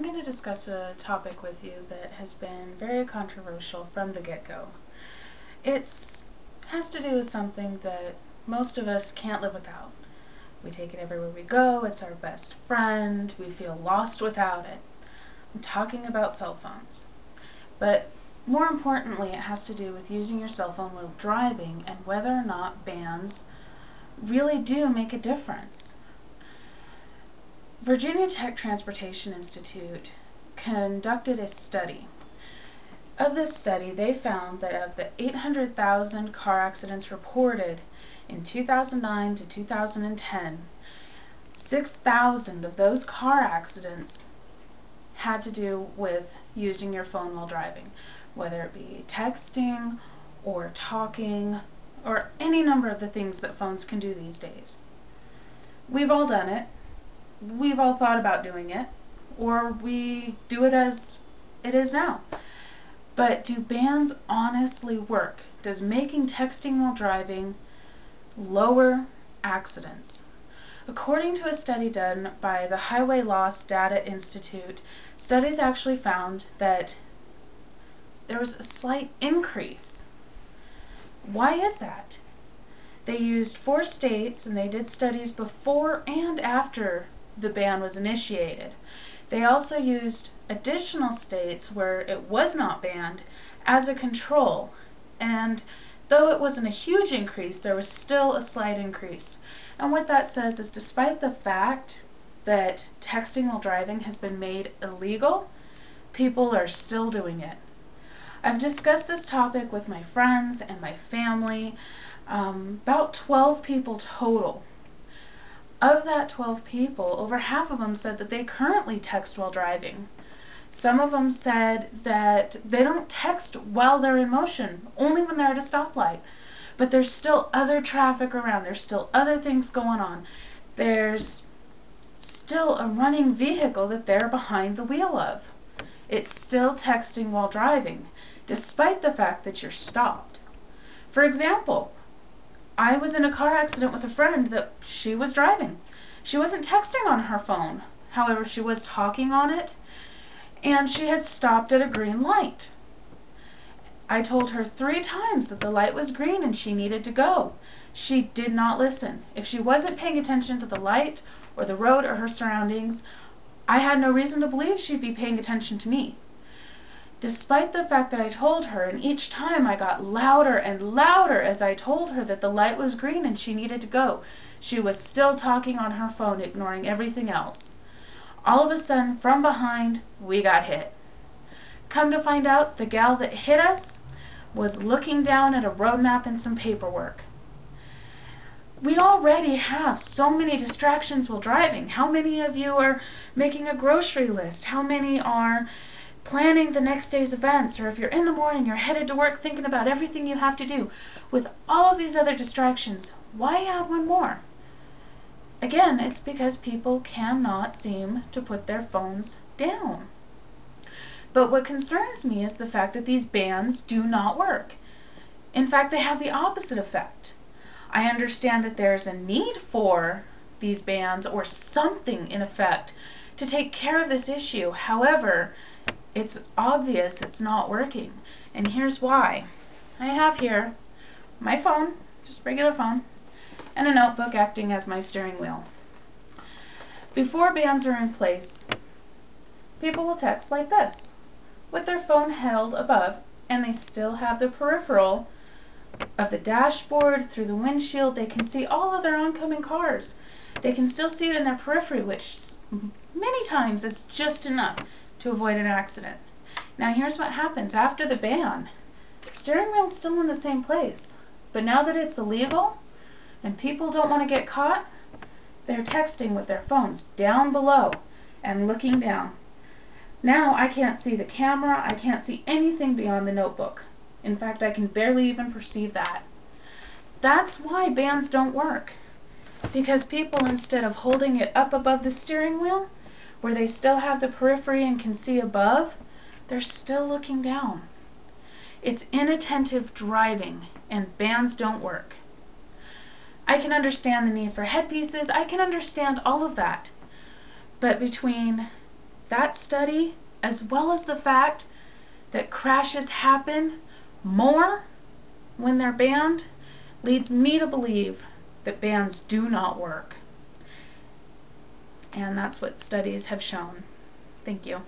going to discuss a topic with you that has been very controversial from the get-go. It has to do with something that most of us can't live without. We take it everywhere we go, it's our best friend, we feel lost without it. I'm talking about cell phones. But more importantly, it has to do with using your cell phone while driving and whether or not bans really do make a difference. Virginia Tech Transportation Institute conducted a study. Of this study, they found that of the 800,000 car accidents reported in 2009 to 2010, 6,000 of those car accidents had to do with using your phone while driving, whether it be texting or talking or any number of the things that phones can do these days. We've all done it. We've all thought about doing it, or we do it as it is now. But do bans honestly work? Does making texting while driving lower accidents? According to a study done by the Highway Loss Data Institute, studies actually found that there was a slight increase. Why is that? They used 4 states and they did studies before and after the ban was initiated. They also used additional states where it was not banned as a control, and though it wasn't a huge increase, there was still a slight increase. And what that says is, despite the fact that texting while driving has been made illegal, people are still doing it. I've discussed this topic with my friends and my family, about 12 people total. Of that 12 people, over half of them said that they currently text while driving. Some of them said that they don't text while they're in motion, only when they're at a stoplight. But there's still other traffic around, there's still other things going on. There's still a running vehicle that they're behind the wheel of. It's still texting while driving, despite the fact that you're stopped. For example, I was in a car accident with a friend that she was driving. She wasn't texting on her phone. However, she was talking on it, and she had stopped at a green light. I told her 3 times that the light was green and she needed to go. She did not listen. If she wasn't paying attention to the light or the road or her surroundings, I had no reason to believe she'd be paying attention to me. Despite the fact that I told her, and each time I got louder and louder as I told her that the light was green and she needed to go, she was still talking on her phone, ignoring everything else. All of a sudden, from behind, we got hit. Come to find out, the gal that hit us was looking down at a road map and some paperwork. We already have so many distractions while driving. How many of you are making a grocery list? How many are planning the next day's events? Or if you're in the morning, you're headed to work thinking about everything you have to do. With all of these other distractions, why add one more? Again, it's because people cannot seem to put their phones down. But what concerns me is the fact that these bans do not work. In fact, they have the opposite effect. I understand that there's a need for these bans or something in effect to take care of this issue. However, it's obvious it's not working. And here's why. I have here my phone, just regular phone, and a notebook acting as my steering wheel. Before bans are in place, people will text like this, with their phone held above, and they still have the peripheral of the dashboard through the windshield. They can see all of their oncoming cars. They can still see it in their periphery, which many times is just enough to avoid an accident. Now here's what happens after the ban. The steering wheel's still in the same place, but now that it's illegal and people don't want to get caught, they're texting with their phones down below and looking down. Now I can't see the camera, I can't see anything beyond the notebook. In fact, I can barely even perceive that. That's why bans don't work. Because people, instead of holding it up above the steering wheel, where they still have the periphery and can see above, they're still looking down. It's inattentive driving, and bans don't work. I can understand the need for headpieces, I can understand all of that. But between That study, as well as the fact that crashes happen more when they're banned, leads me to believe that bans do not work. And that's what studies have shown. Thank you.